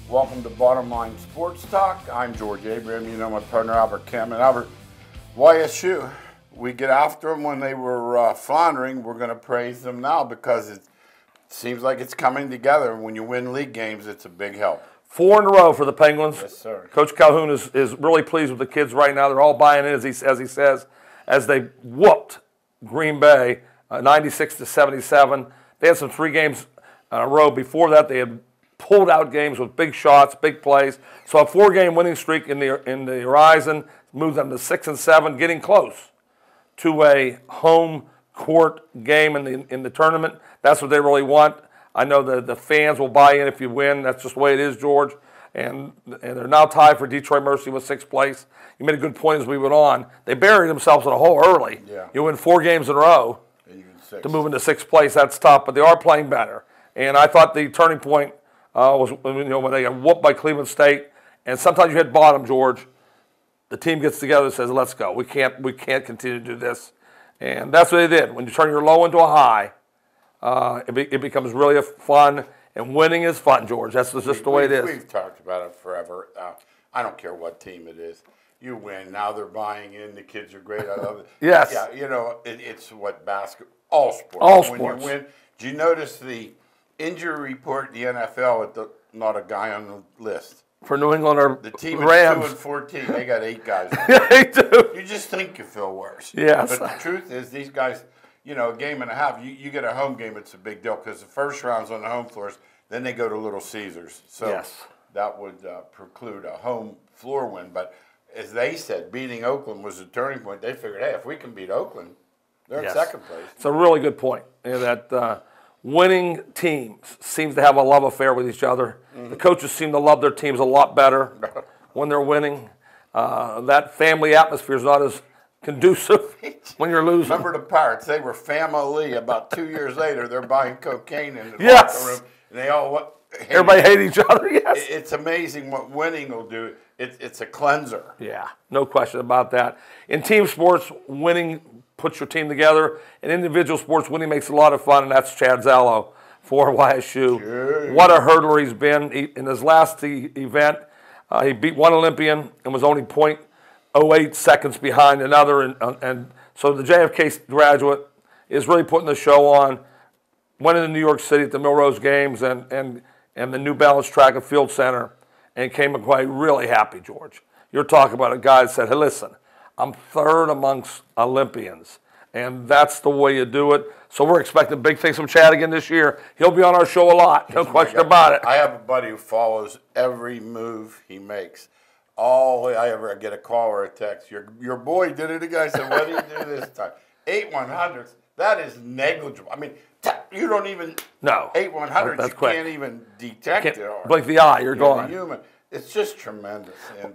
Welcome to Bottom Line Sports Talk. I'm George Abraham. You know my partner Albert Kim. And Albert, YSU, we get after them when they were floundering. We're going to praise them now because it seems like it's coming together. When you win league games, it's a big help. 4 in a row for the Penguins. Yes, sir. Coach Calhoun is really pleased with the kids right now. They're all buying in, as he says, as they whooped Green Bay 96-77. They had some 3 games in a row. Before that, they had pulled out games with big shots, big plays. So a 4-game winning streak in the horizon moved them to 6-7, getting close to a home court game in the tournament. That's what they really want. I know the fans will buy in if you win. That's just the way it is, George. And they're now tied for Detroit Mercy with 6th place. You made a good point as we went on. They buried themselves in a hole early. Yeah. You win 4 games in a row to move into 6th place. That's tough, but they are playing better. And I thought the turning point was when they got whooped by Cleveland State. And sometimes you hit bottom, George. The team gets together and says, "Let's go. We can't continue to do this." And that's what they did. When you turn your low into a high, it becomes really fun. And winning is fun, George. That's just the way it is. We've talked about it forever. I don't care what team it is. You win. Now they're buying in. The kids are great. I love it. Yes. Yeah, it's what basketball, all sports. All when sports. You win. Do you notice the injury report in the NFL with not a guy on the list? For New England or the team Rams. is 2-14. They got 8 guys. Yeah, they do. You just think you feel worse. Yes. But the truth is, these guys, a game and a half, you get a home game, it's a big deal because the first round's on the home floors, then they go to Little Caesars. So yes. That would preclude a home floor win. But as they said, beating Oakland was a turning point. They figured, hey, if we can beat Oakland, they're in 2nd place. It's a really good point. That winning teams seems to have a love affair with each other. Mm-hmm. The coaches seem to love their teams a lot better when they're winning. That family atmosphere is not as conducive when you're losing. Remember the Pirates? They were family. About 2 years later, they're buying cocaine in the yes. locker room, and they all everybody hate each other. Yes, it's amazing what winning will do. It's a cleanser. Yeah, no question about that. In team sports, winning puts your team together. In individual sports, winning makes a lot of fun, and that's Chad Zallo for YSU. Sure. What a hurdler he's been. In his last event, he beat one Olympian and was only .08 seconds behind another. And so the JFK graduate is really putting the show on. Went into New York City at the Milrose Games and the New Balance Track and Field Center and came away really happy, George. You're talking about a guy that said, hey, listen, I'm 3rd amongst Olympians, and that's the way you do it. So we're expecting big things from Chad again this year. He'll be on our show a lot, no question about it. I have a buddy who follows every move he makes. All I ever get a call or a text, your boy did it again. I said, what did he do this time? 8 100ths. That is negligible. I mean, you don't even 8 100ths. You quick. Can't even detect it. Or, blink the eye, you're gone. Human. It's just tremendous. And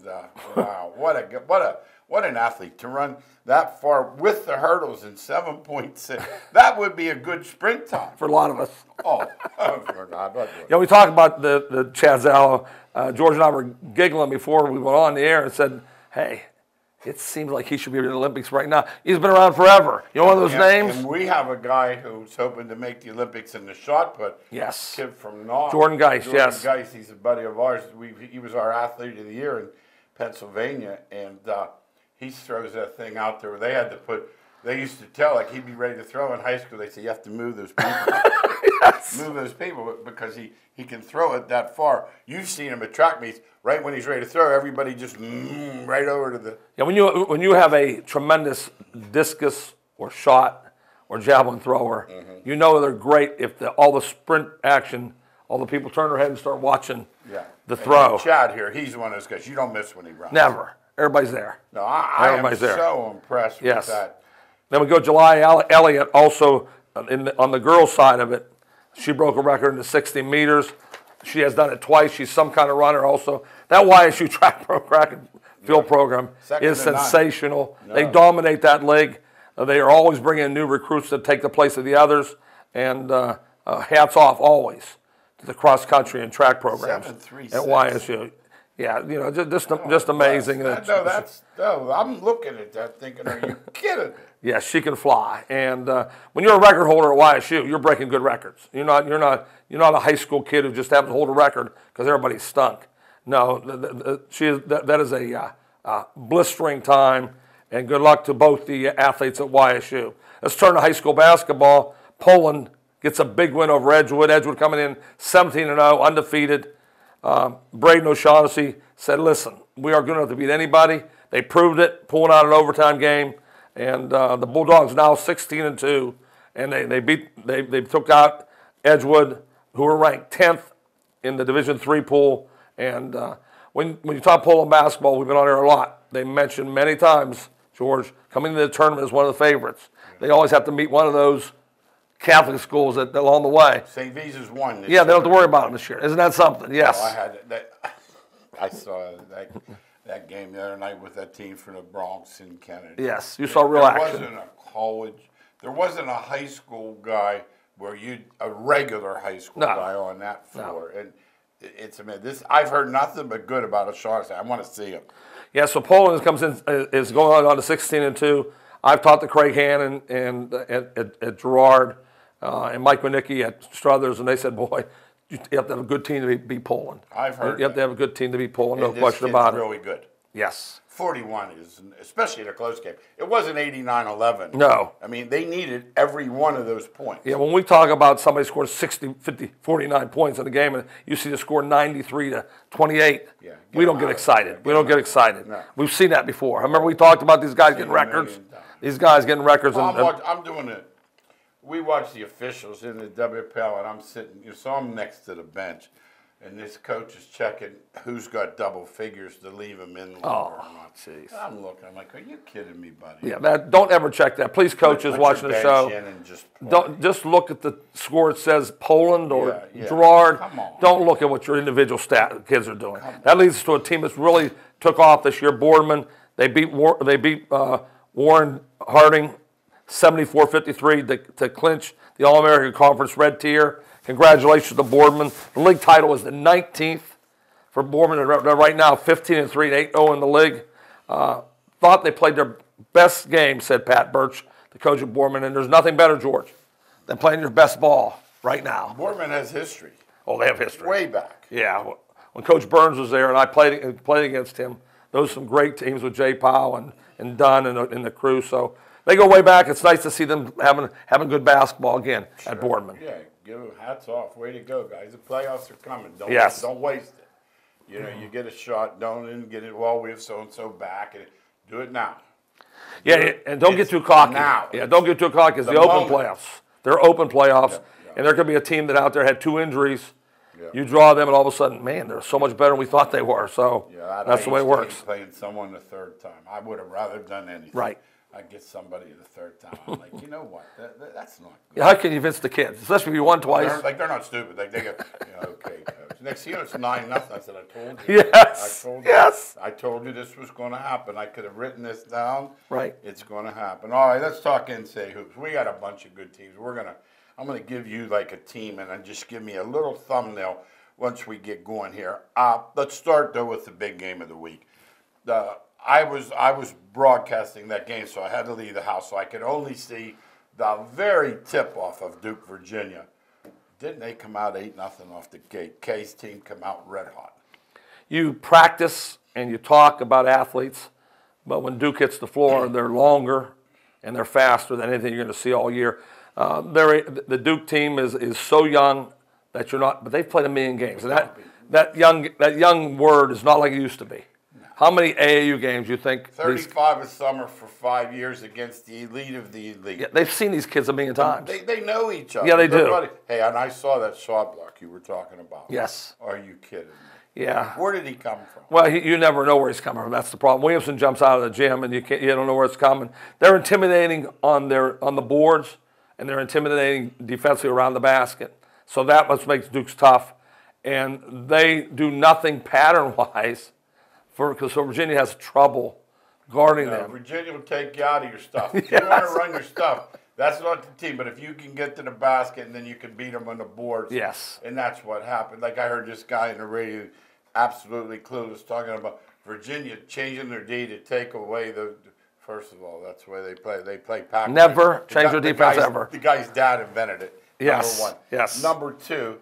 wow, what an athlete to run that far with the hurdles in 7.6. That would be a good sprint time for a lot of us. For God. We talked about the Chad Zallo. George and I were giggling before we went on the air and said, hey, it seems like he should be in the Olympics right now. He's been around forever. You know one of those names? And we have a guy who's hoping to make the Olympics in the shot put. Yes. Kid from North. Jordan Geis, yes. Jordan Geis, he's a buddy of ours. He was our athlete of the year in Pennsylvania, and he throws that thing out there. They used to tell, like, he'd be ready to throw in high school. They say, you have to move those people. Yes. Move those people because he can throw it that far. You've seen him at track meets. Right when he's ready to throw, everybody just right over to the... Yeah, when you have a tremendous discus or shot or javelin thrower, you know they're great if all the sprint action, all the people turn their head and start watching the throw. And Chad here, he's one of those guys. You don't miss when he runs. Never. Everybody's there. No, I am there. so impressed with that. Then we go July Elliott also on the girls' side of it. She broke a record in the 60 meters. She has done it twice. She's some kind of runner also. That YSU track and field program is sensational. No. They dominate that league. They are always bringing in new recruits that take the place of the others. And hats off always to the cross country and track programs at YSU. Yeah, just amazing. I'm looking at that thinking, are you kidding me? Yeah, she can fly. And when you're a record holder at YSU, you're breaking good records. You're not a high school kid who just happens to hold a record because everybody stunk. No, that is a blistering time. And good luck to both the athletes at YSU. Let's turn to high school basketball. Poland gets a big win over Edgewood. Edgewood coming in 17-0, undefeated. Braden O'Shaughnessy said, listen, we are good enough to beat anybody. They proved it, pulling out an overtime game. And the Bulldogs now 16-2. And they took out Edgewood, who were ranked 10th in the Division III pool. And when you talk Poland basketball, we've been on here a lot. They mentioned many times, George, coming to the tournament as one of the favorites. They always have to meet one of those Catholic schools along the way. St. Visa's won this year. They don't have to worry about them this year. Isn't that something? Yes. I saw that game the other night with that team from the Bronx in Canada. Yes, you saw real action. There wasn't a high school guy a regular high school guy on that floor. No. And it's amazing. I've heard nothing but good about O'Shaughnessy. I want to see him. Yeah, so Poland is going on to 16-2. I've talked to Craig Hannon and at Girard and Mike Winicki at Struthers, and they said, boy, you have to have a good team to beat Poland. I've heard you have to have a good team to beat Poland, no question about it. Really good. Yes. 41 is, especially in a close game. It wasn't 89-11. No. I mean, they needed every one of those points. Yeah, when we talk about somebody scoring 60, 50, 49 points in a game and you see the score 93-28, we don't get excited. We don't get excited. No. We've seen that before. I remember we talked about these guys getting records. These guys getting records. I'm doing it. We watch the officials in the WPL, and I'm sitting, so I'm next to the bench. And this coach is checking who's got double figures to leave them in longer. Oh, jeez. I'm looking. I'm like, are you kidding me, buddy? Yeah, don't ever check that. Please, coaches watching the show, just look at the score. It says Poland or Girard. Come on. Don't look at what your individual kids are doing. That leads to a team that's really took off this year. Boardman, they beat Warren Harding 74-53 to clinch the All-American Conference red tier. Congratulations to Boardman. The league title is the 19th for Boardman. They're right now 15-3 and 8-0 in the league. Thought they played their best game, said Pat Birch, the coach of Boardman. And there's nothing better, George, than playing your best ball right now. Boardman has history. Oh, they have history. Way back. Yeah. When Coach Burns was there and I played against him, those were some great teams with Jay Powell and Dunn and the crew. So they go way back. It's nice to see them having good basketball again at Boardman. Yeah. Give them hats off. Way to go, guys. The playoffs are coming. Don't waste it. You get a shot. Don't get it. Well, we have so-and-so back. And do it now. Yeah, and don't get too cocky. Now. Yeah, don't get too cocky. It's the open playoffs. They're open playoffs. And there could be a team that out there had 2 injuries. Yeah. You draw them, and all of a sudden, man, they're so much better than we thought they were. So that's the way it works. Playing someone the third time. I would have rather done anything. Right. I get somebody the third time. I'm like, you know what? That's not good. Yeah, how can you convince the kids? Especially if you won twice. They're not stupid. They go, okay, coach. Next thing you know, it's 9-0. I said, I told you. Yes. I told you this was going to happen. I could have written this down. Right. It's going to happen. All right, let's talk NCAA hoops. We got a bunch of good teams. I'm going to give you like a team, and then just give me a little thumbnail once we get going here. Let's start though with the big game of the week. I was broadcasting that game, so I had to leave the house, so I could only see the very tip-off of Duke, Virginia. Didn't they come out 8-0 off the gate? K's team come out red hot. You practice and you talk about athletes, but when Duke hits the floor, they're longer and they're faster than anything you're going to see all year. The Duke team is so young that but they've played 1,000,000 games, and that young word is not like it used to be. How many AAU games you think? 35 a summer for 5 years against the elite of the elite. Yeah, they've seen these kids 1,000,000 times. They know each other. Yeah, they do. Hey, and I saw that shot block you were talking about. Yes. Are you kidding me? Yeah. Where did he come from? Well, you never know where he's coming from. That's the problem. Williamson jumps out of the gym, and you don't know where it's coming. They're intimidating on the boards, and they're intimidating defensively around the basket. So that what makes Duke's tough. And they do nothing pattern-wise. Because Virginia has trouble guarding them. Virginia will take you out of your stuff. If you want to run your stuff, that's not the team. But if you can get to the basket and then you can beat them on the boards. Yes. And that's what happened. Like I heard this guy in the radio, absolutely clueless, talking about Virginia changing their D to take away the. First of all, that's the way they play. They play pack. Never change their defense ever. The guy's dad invented it. Yes. Number one. Yes. Number two,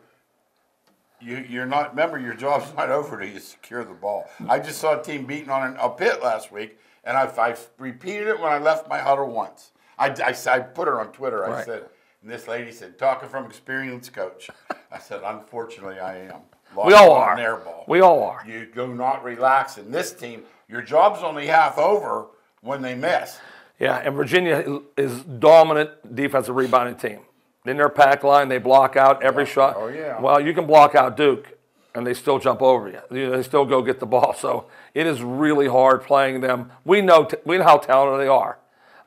you're not. Remember, your job's not over till you secure the ball. I just saw a team beating on a pit last week, and I repeated it when I left my huddle once. I put her on Twitter. I said, and this lady said, talking from experience, coach. I said, unfortunately, I am. We all are. Air ball. We all are. You do not relax. In this team, your job's only half over when they miss. Yeah, and Virginia is dominant defensive rebounding team. In their pack line, they block out every shot. Oh, yeah. Well, you can block out Duke, and they still jump over you. They still go get the ball. So it is really hard playing them. We know how talented they are.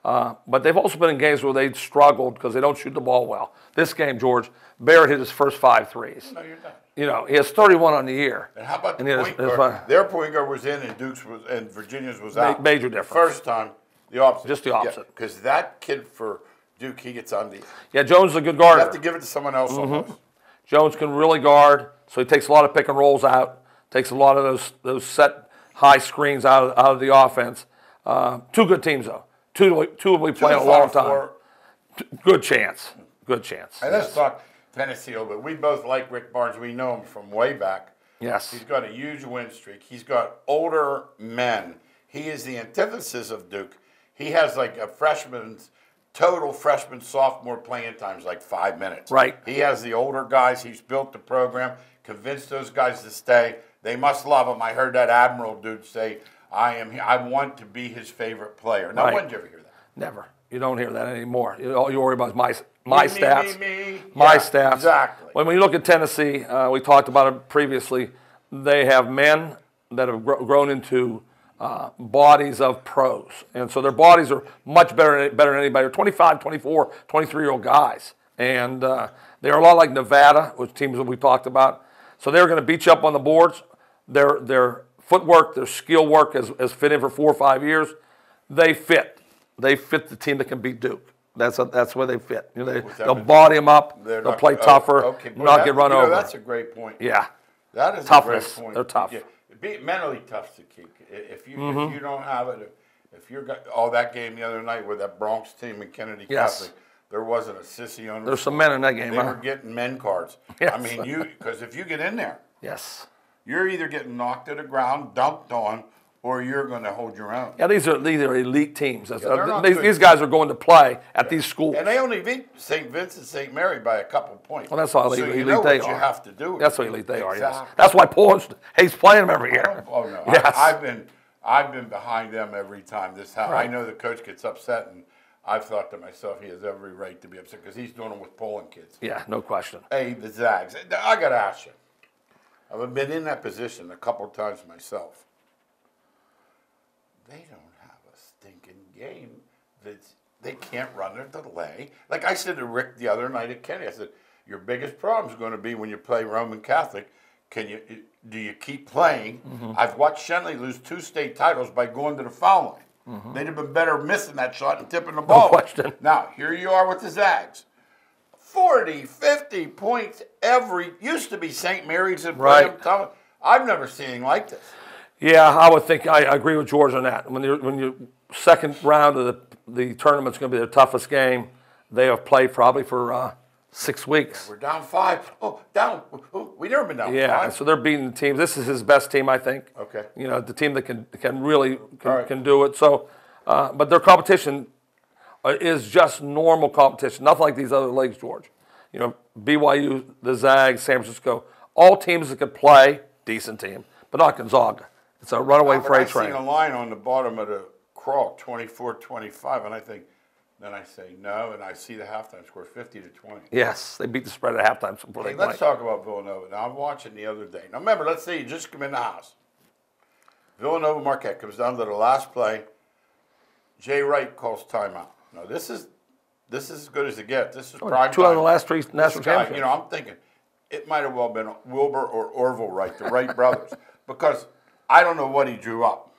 But they've also been in games where they struggled because they don't shoot the ball well. This game, George, Barrett hit his first 5 threes. No, you're not. You know, he has 31 on the year. And how about the point guard? Their point guard was in, and Duke's was, and Virginia's was out. Major difference. First time, the opposite. Just the opposite. Because that kid for Duke, he gets on the. Yeah, Jones is a good guard. You have to give it to someone else almost. Jones can really guard, so he takes a lot of pick and rolls out, takes a lot of those set high screens out of the offense. 2 good teams, though. Two will be playing a long time. Good chance. Good chance. And let's talk Tennessee a little bit. We both like Rick Barnes. We know him from way back. Yes. He's got a huge win streak. He's got older men. He is the antithesis of Duke. He has like a total freshman, sophomore playing times, like 5 minutes. Right. He has the older guys. He's built the program, convinced those guys to stay. They must love him. I heard that Admiral dude say, I want to be his favorite player. Now, when did you ever hear that? Never. You don't hear that anymore. All you worry about is my stats. Me. My stats. Exactly. When you look at Tennessee, we talked about it previously, they have men that have grown into bodies of pros. And so their bodies are much better than anybody. They're 25, 24, 23-year-old guys. And they're a lot like Nevada, which teams that we talked about. So they're going to beat you up on the boards. Their footwork, their skill work has fit in for 4 or 5 years. They fit. They fit the team that can beat Duke. That's where they fit. They'll body them up. They'll play tougher, not get run over. That's a great point. Yeah. That is toughness. A great point. They're tough. Yeah. Be mentally tough to keep. If you don't have it, if you're got that game the other night with that Bronx team and Kennedy Catholic, there wasn't a sissy on. There's some men in that game. They were getting men cards. Yes. I mean, because if you get in there, yes, you're either getting knocked to the ground, dumped on, or you're going to hold your own. Yeah, these are elite teams. These guys are going to play at these schools. And they only beat St. Vincent, St. Mary by a couple points. Well, that's how elite they are. You have to do it. That's how elite they are, yes. That's why Poland hates playing them every year. Oh, no. Yes. I've been behind them every time. I know the coach gets upset, and I've thought to myself, he has every right to be upset because he's doing it with Poland kids. Yeah, no question. Hey, the Zags. I got to ask you. I've been in that position a couple times myself. They don't have a stinking game. They can't run their delay. Like I said to Rick the other night at Kenny, I said, your biggest problem is going to be when you play Roman Catholic. Do you keep playing? Mm-hmm. I've watched Shenley lose 2 state titles by going to the foul line. Mm-hmm. They'd have been better missing that shot and tipping the ball. No question. Now, here you are with the Zags. 40, 50 points used to be St. Mary's and right. I've never seen anything like this. Yeah, I would think I agree with George on that. When your second round of the tournament's going to be their toughest game, they have played probably for 6 weeks. We're down 5. We've never been down 5. Yeah, so they're beating the team. This is his best team, I think. Okay. The team that can really do it. So, but their competition is just normal competition, nothing like these other leagues, George. BYU, the Zags, San Francisco, all teams that could play, decent team, but not Gonzaga. It's a runaway freight train. I seen a line on the bottom of the crawl, 24-25, and then I say no, and I see the halftime score, 50-20. Yes, they beat the spread at halftime. Let's talk about Villanova. Now, I'm watching the other day. Now, remember, let's say you just come in the house. Villanova Marquette comes down to the last play. Jay Wright calls timeout. Now, this is as good as it gets. This is prime time. 2 out of the last 3 national championships. I'm thinking it might have well been Wilbur or Orville Wright, the Wright brothers, because I don't know what he drew up,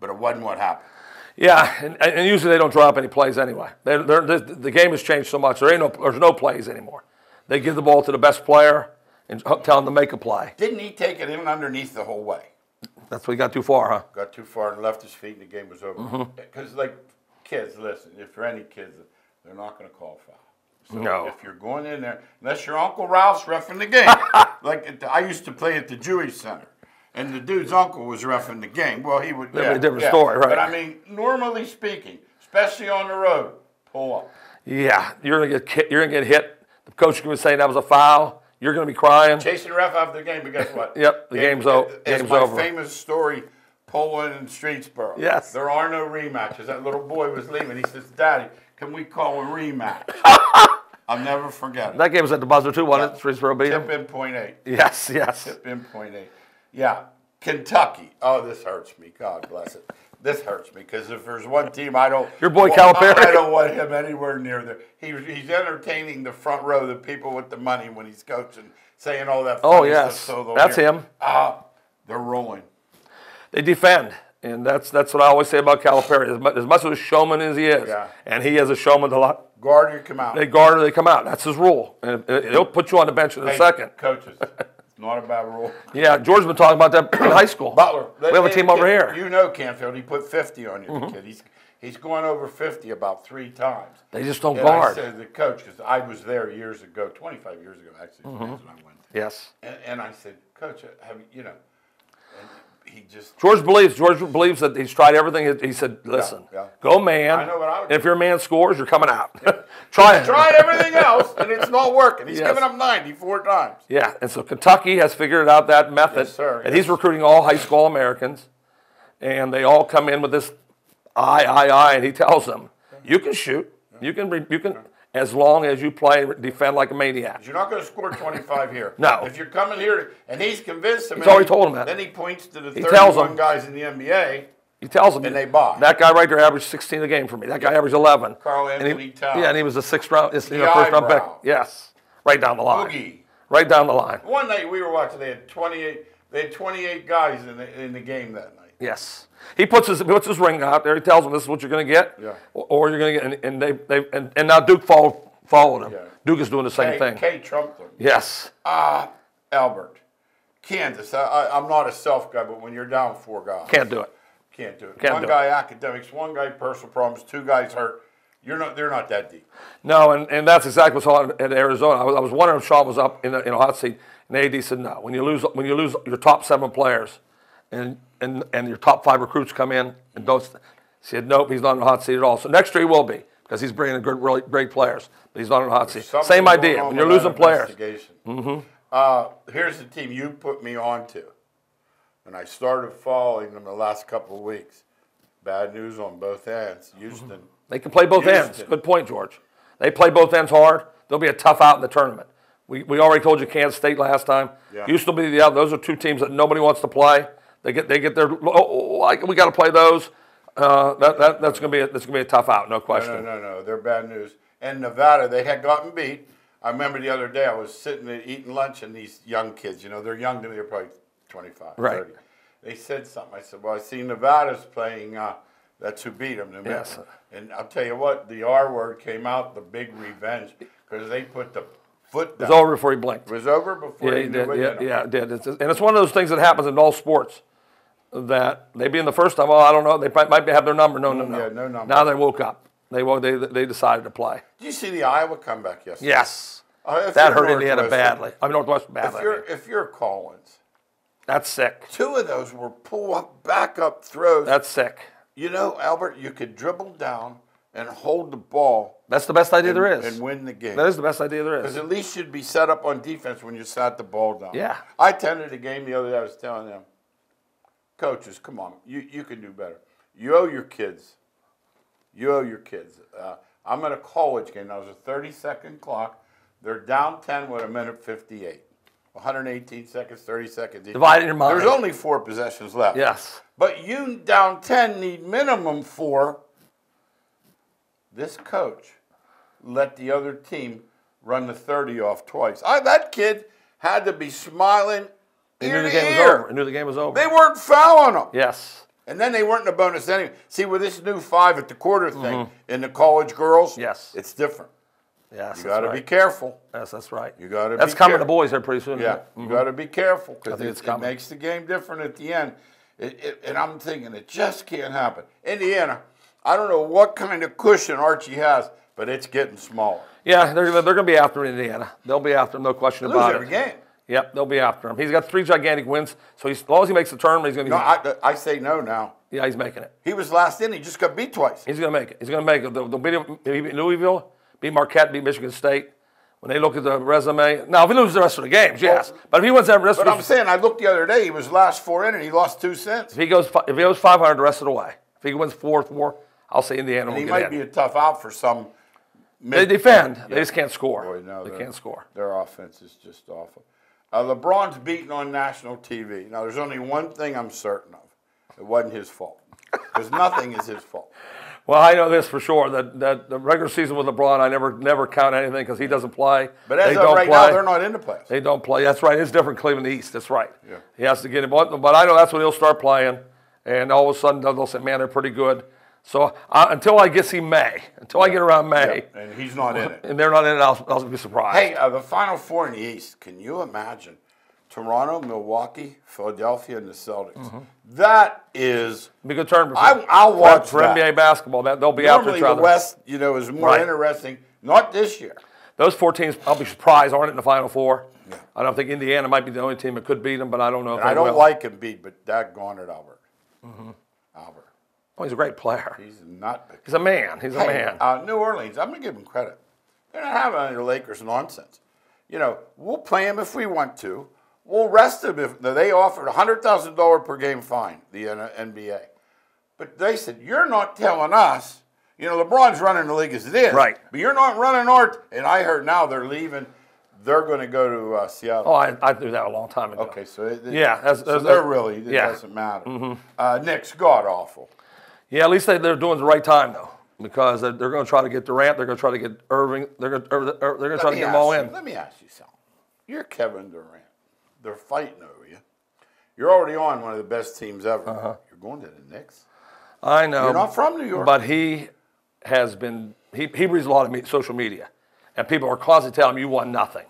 but it wasn't what happened. Yeah, and usually they don't draw up any plays anyway. The game has changed so much. There's no plays anymore. They give the ball to the best player, and tell him to make a play. Didn't he take it in underneath the whole way? That's what he got too far, huh? Got too far and left his feet, and the game was over. Because, like, kids, listen, if you're any kids, they're not going to call foul. So No. if you're going in there, unless your Uncle Ralph's reffing the game. I used to play at the Jewish Center, and the dude's uncle was reffing the game. Well, he would. That'd be a different story, right? But, I mean, normally speaking, especially on the road, pull up. Yeah, you're gonna get hit. The coach is gonna be saying that was a foul. You're gonna be crying. Chasing the ref after the game, but guess what? Yep, the game's over. It's my famous story, Poland and Streetsboro. Yes. There are no rematches. That little boy was leaving. He says, Daddy, can we call a rematch? I'll never forget it. That game was at the buzzer too, wasn't it? Streetsboro beat Tip him. in .8. Yes, yes. Tip in .8. Yeah. Kentucky. Oh, this hurts me. God bless it. This hurts me because if there's one team I don't. Your boy Calipari. I don't want him anywhere near there. He's entertaining the front row, the people with the money when he's coaching, saying all that. Oh funny yes, stuff, so that's him. They're rolling. They defend, and that's what I always say about Calipari. As much of a showman as he is, Yeah. and he is a showman a lot. Guard or come out. They guard or they come out. That's his rule, and he'll put you on the bench in a second. Coaches, it's not a bad rule. Yeah, George's been talking about that in high school. Butler. We have a team over here. You know Canfield. He put 50 on you, the kid. He's going over 50 about 3 times. They just don't And guard. I said to the coach, because I was there years ago, 25 years ago actually, that's when I went. Yes. And I said, Coach, have you know? And he just. George believes that he's tried everything. He said, listen, yeah. go man. I know what I would and if do. your man scores, you're coming out. Try it. Tried everything else, and it's not working. He's Yes. given up 94 times. Yeah, and so Kentucky has figured out that method. Yes, sir, And yes. he's recruiting all high school Americans. And they all come in with this I, and he tells them, you can shoot. You can, as long as you play, defend like a maniac. You're not going to score 25 here. No. If you're coming here, and he's convinced him. He's already told him that. Then he points to the tells 31 them. guys in the NBA. He tells them, And they buy. that guy right there averaged 16 a game for me. That guy averaged 11. Carl And Anthony Towns. Yeah, and he was a first round pick. eyebrow. Yes, right down the line. Boogie. Right down the line. One night we were watching. They had 28 guys in the game that night. Yes, he puts his ring out there. He tells them this is what you're going to get, Yeah. or you're going to get. And now Duke followed him. Yeah. Duke is doing the same thing. K trumped them. Yes. Albert, Kansas. I'm not a self guy, but when you're down 4 guys, Can't do it. Can't do it. Can't One do guy academics, one guy personal problems, 2 guys hurt. They're not that deep. No, and that's exactly what's on at Arizona. I was wondering if Sean was up in a hot seat, and AD said no. When you lose your top 7 players, and your top 5 recruits come in and don't, he said nope, he's not in the hot seat at all. So next year he will be because he's bringing in really great players, but he's not in the hot seat. Something Same going idea. on When you're with losing that players, investigation. Here's the team you put me on to, and I started following them the last couple of weeks. Bad news on both ends. Houston. they can play both ends. Good point, George. They play both ends hard. They'll be a tough out in the tournament. We already told you Kansas State last time. Yeah. Houston will be the other. Those are 2 teams that nobody wants to play. They get their we got to play those. That's gonna be a tough out, no question. No. They're bad news. And Nevada, they had gotten beat. I remember the other day I was sitting there eating lunch, and these young kids, they're young to me, they're probably 25, Right. 30. They said something. I said, well, I see Nevada's playing. That's who beat them. Yes. And I'll tell you what, the R word came out, the big revenge, because they put the foot down. It was over before he blinked. It was over before Yeah, he he knew did. it. Yeah, it did. And it's one of those things that happens in all sports. That they be in the first time. Oh, I don't know. They might have their number. No. Yeah, no number. Now they woke up. They decided to play. Did you see the Iowa comeback yesterday? Yes. If That you're hurt Indiana Northwestern- badly. I mean, Northwestern badly. If you're Collins, That's sick. 2 of those were back up throws. That's sick. Albert, you could dribble down and hold the ball. That's the best idea there is. And win the game. That is the best idea there Because is. at least you'd be set up on defense when you sat the ball down. Yeah. I attended a game the other day. I was telling them, coaches, come on, you can do better. You owe your kids. I'm at a college game. That was a 30-second clock. They're down 10 with 1:58. 118 seconds, 30 seconds. Divide in your mind. There's only 4 possessions left. Yes. But you down 10 need minimum 4. This coach let the other team run the 30 off twice. That kid had to be smiling He ear knew the to game was ear. over. He knew the game was over. They weren't fouling them. Yes. And then they weren't in the bonus anyway. See, with this new 5 at the quarter thing in the college girls, Yes. it's different. Yes, You got to right. be careful. Yes, that's right. You got to. That's coming to boys here pretty soon. Yeah, you got to be careful because it makes the game different at the end. And I'm thinking it just can't happen. Indiana, I don't know what kind of cushion Archie has, but it's getting smaller. Yeah, they're going to be after Indiana. They'll be after him, no question about it. Lose every game. Yep, they'll be after him. He's got 3 gigantic wins, so as long as he makes the tournament, he's going to. No, I say no now. Yeah, he's making it. He was last in. He just got beat twice. He's going to make it. He's going to make it. They'll beat him, beat Louisville, beat Marquette, beat Michigan State. When they look at the resume, now if he loses the rest of the games, yes. But if he wins that rest of the I'm saying, I looked the other day. He was last 4 in, and he lost 2 cents. if he goes 500 the rest of the way, if he wins 4-4, I'll say Indiana will And he get might in. be a tough out for some. They defend. They just can't score. Boy, no, they can't score. Their offense is just awful. LeBron's beaten on national TV. Now, there's only one thing I'm certain of. It wasn't his fault. Because nothing is his fault. Well, I know this for sure, that the regular season with LeBron, I never count anything because he doesn't play. But as of right now, they're not in the playoffs. They don't play. That's right. It's different Cleveland East. That's right. Yeah. He has to get him. But I know that's when he'll start playing. And all of a sudden, they'll say, man, they're pretty good. So until I get around May. Yeah. And he's not in it. And they're not in it, I'll be surprised. Hey, the Final Four in the East, can you imagine? Toronto, Milwaukee, Philadelphia, and the Celtics. Mm-hmm. That is... It'll be a good tournament. I'll watch for that. NBA basketball. They'll be Normally after each other. the West, is more interesting. Not this year. Those 4 teams, I'll be surprised, aren't in the Final Four. Yeah. I don't think Indiana might be the only team that could beat them, but I don't know if I don't like Embiid, but daggone it, Albert. Mm-hmm. Albert. Oh, he's a great player. He's not. He's a man. He's a man. New Orleans, I'm going to give him credit. They're not having any Lakers nonsense. We'll play him if we want to. We'll rest him if they offered a $100,000 per game fine, the NBA. But they said, you're not telling us. LeBron's running the league as it is. Right. But you're not running ours. And I heard now they're leaving. They're going to go to Seattle. Oh, I knew that a long time ago. Okay, so they're really, it doesn't matter. Mm-hmm. Knicks, god-awful. Yeah, at least they're doing the right time, though, because they're going to try to get Durant. They're going to try to get Irving. They're going to try to get them all in. Let me ask you something. You're Kevin Durant. They're fighting over you. You're already on one of the best teams ever. Uh-huh. You're going to the Knicks. I know. You're not from New York. But he has been, he reads a lot of social media. And people are constantly telling him, you won nothing.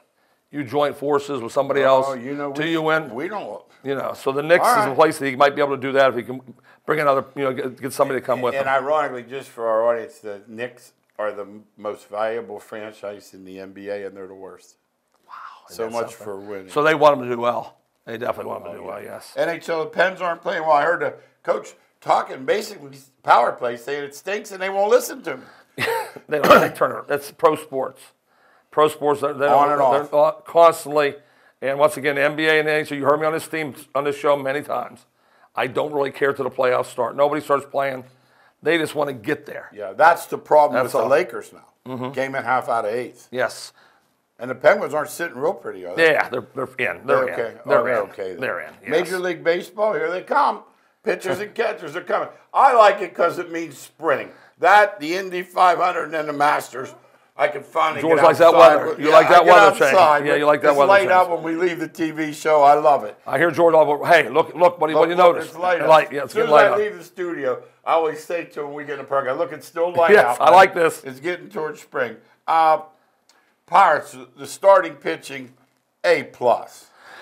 You joined forces with somebody else till you win. We don't. So the Knicks is a place that he might be able to do that if he can bring another, get somebody to come with him. And ironically, just for our audience, the Knicks are the most valuable franchise in the NBA, and they're the worst. So much for winning. So they want him to do well. They definitely want him to do well, yes. NHL, the Pens aren't playing well. I heard the coach talking basically power play, saying it stinks, and they won't listen to him. They don't turn it. That's pro sports. Pro sports, they're constantly. And once again, the NBA and the NHL, you heard me on this show many times. I don't really care till the playoffs start. Nobody starts playing. They just want to get there. Yeah, that's the problem with the Lakers now. Mm-hmm. Game and a half out of 8. Yes. And the Penguins aren't sitting real pretty, are they? Yeah, they're in. They're okay. In. They're okay. They're in. Yes. Major League Baseball, here they come. Pitchers and catchers are coming. I like it because it means spring. That, the Indy 500, and then the Masters. I can finally George get likes outside. that weather. You like that weather change. Yeah, you like that weather change. It's light out when we leave the TV show. I love it. I hear George all, hey, look, what do you notice? It's light out. Yeah, as soon as I leave the studio, I always say to him when we get in the park, look, it's still light out. Yes, I like this. It's getting towards spring. Pirates, the starting pitching, A+.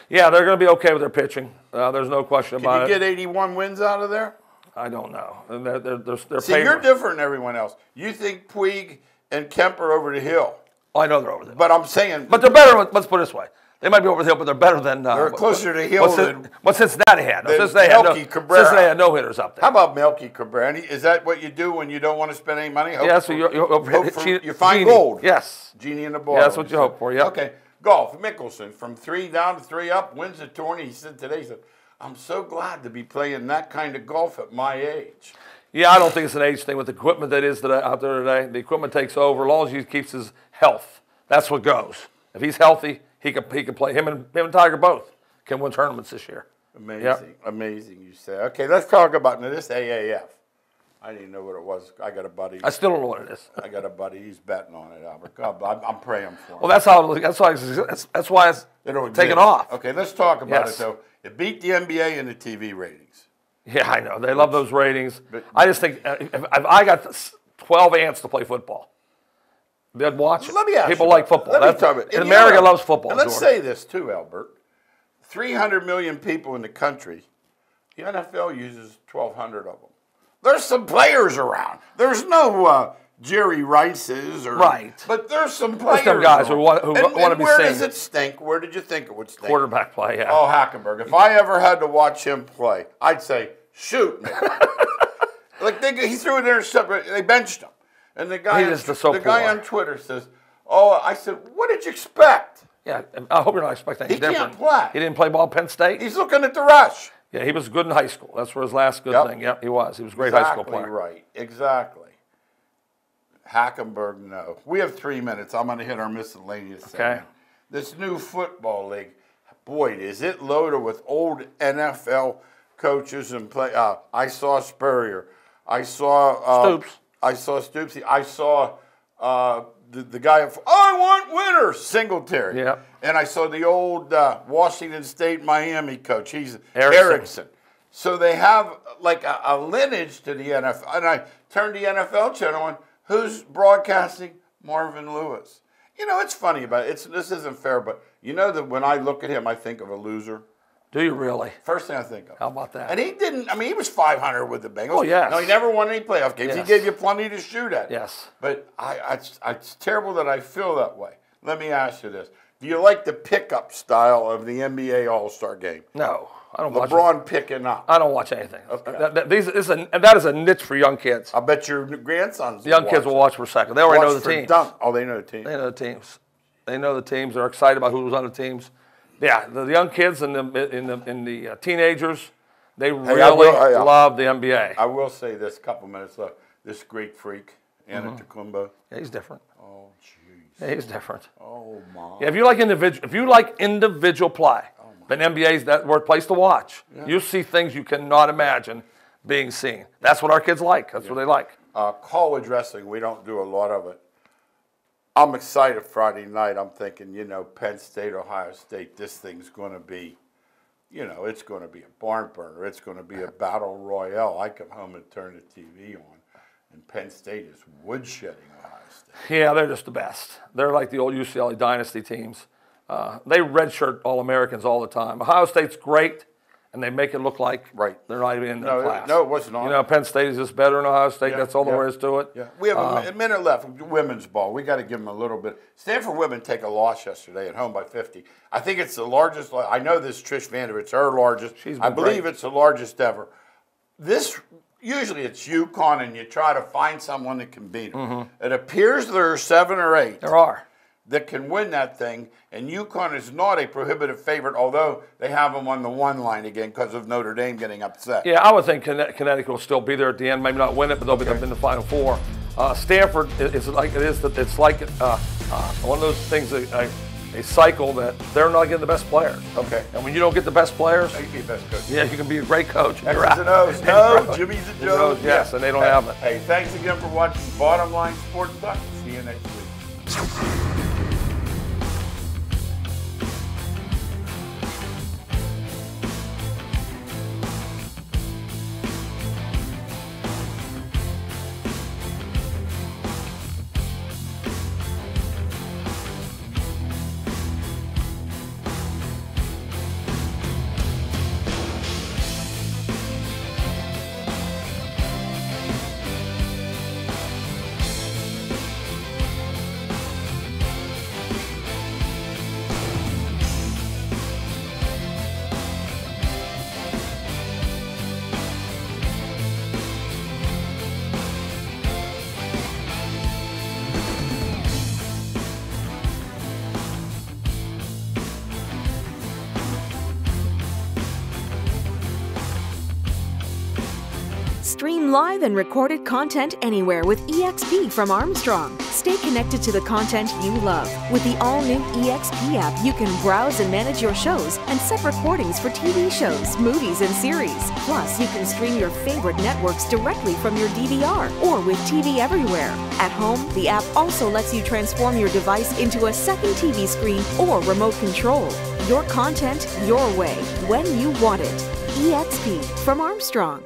Yeah, they're going to be okay with their pitching. There's no question about it. Can you get 81 wins out of there? I don't know. They're See, you're different than everyone else. You think Puig and Kemp are over the hill. I know they're over the hill. But I'm saying... But they're better, let's put it this way. They might be over the hill, but they're better than... they're closer to the hill than... What Cincinnati had? Cincinnati had no hitters up there. How about Melky Cabrera? Is that what you do when you don't want to spend any money? You find gold. Yes. Genie in the ball. Yeah, that's what you hope for, yeah. Okay. Golf, Mickelson, from 3 down to 3 up, wins the tourney. He said today, I'm so glad to be playing that kind of golf at my age. Yeah, I don't think it's an age thing with the equipment that is out there today. The equipment takes over as long as he keeps his health. That's what goes. If he's healthy, he can play. Him and Tiger both can win tournaments this year. Amazing, amazing. You say. Okay, let's talk about this AAF. I didn't know what it was. I got a buddy. I still don't know what it is. I got a buddy. He's betting on it, Albert. God, I'm praying for him. Well, that's why it's taking off. Okay, let's talk about it though. It beat the NBA in the TV ratings. Yeah, I know. They love those ratings. I just think if I got 12 ants to play football, they'd watch it. Let me ask People you like about- football. let me talk about- And America loves football, And let's George. say this too, Albert. 300 million people in the country. The NFL uses 1,200 of them. There's some players around. There's no Jerry Rice's or Right. but there's some players. some guys who around. want to be seen. Where does it stink? Where did you think it would stink? Quarterback play, yeah. Oh, Hackenberg. If I ever had to watch him play, I'd say, shoot me. He threw an interception. They benched him. And the guy, guy on Twitter says, oh, I said, what did you expect? Yeah, I hope you're not expecting anything different. He can't play. He didn't play ball at Penn State? He's looking at the rush. Yeah, he was good in high school. That's where his last good thing. Yep, he was. He was a great high school player. Right, exactly. Hackenberg, no. We have 3 minutes. I'm going to hit our miscellaneous segment. This new football league, boy, is it loaded with old NFL coaches and play. I saw Spurrier. I saw Stoops. I saw Stoopsy. I saw the guy of I want winners, Singletary. Yeah. And I saw the old Washington State Miami coach. He's Erickson. So they have like a lineage to the NFL. And I turned the NFL channel on. Who's broadcasting? Marvin Lewis. You know, it's funny about it. This isn't fair, but you know that when I look at him, I think of a loser. Do you really? First thing I think of. How about that? And he didn't. I mean, he was 500 with the Bengals. Oh, yes. No, he never won any playoff games. Yes. He gave you plenty to shoot at. Yes. But it's terrible that I feel that way. Let me ask you this: do you like the pickup style of the NBA All-Star Game? No, I don't watch it. LeBron picking up. I don't watch anything. Okay. That is a niche for young kids. I bet your grandsons. The young kids will watch for a second. They already know the teams. Oh, they know the teams. They know the teams. They know the teams. They're excited about who's on the teams. Yeah, the young kids and the teenagers, they really love the NBA. I will say this, couple minutes left. This Greek freak, Anna Tacumba. Yeah, he's different. Oh, jeez. Yeah, he's different. Oh, my. Yeah, if you like individual play, then NBA's that place to watch. Yeah. You see things you cannot imagine being seen. That's what our kids like. That's what they like. College wrestling, we don't do a lot of it. I'm excited Friday night. I'm thinking, Penn State, Ohio State, this thing's going to be, it's going to be a barn burner. It's going to be a battle royale. I come home and turn the TV on, and Penn State is woodshedding Ohio State. Yeah, they're just the best. They're like the old UCLA dynasty teams. They redshirt All-Americans all the time. Ohio State's great, and they make it look like they're not even in the class. No, it wasn't on. Penn State is just better than Ohio State. That's all there is to it. Yeah. We have a minute left. Women's ball. We got to give them a little bit. Stanford women take a loss yesterday at home by 50. I think it's the largest. I know this Trish Vander. It's her largest. I believe it's the largest ever. Usually it's UConn, and you try to find someone that can beat them. It appears there are 7 or 8. There are. That can win that thing, and UConn is not a prohibitive favorite, although they have them on the 1 line again because of Notre Dame getting upset. Yeah, I would think Connecticut will still be there at the end, maybe not win it, but they'll be in the Final Four. Stanford is like one of those things, a cycle that they're not getting the best players. Okay. And when you don't get the best players, you can be the best coach. Yeah, you can be a great coach. X's and O's. No, Jimmy's and Joe's. Yes, and they don't have it. Hey, thanks again for watching Bottom Line Sports Talk. See you next week. Stream live and recorded content anywhere with EXP from Armstrong. Stay connected to the content you love. With the all-new EXP app, you can browse and manage your shows and set recordings for TV shows, movies, and series. Plus, you can stream your favorite networks directly from your DVR or with TV Everywhere. At home, the app also lets you transform your device into a second TV screen or remote control. Your content, your way, when you want it. EXP from Armstrong.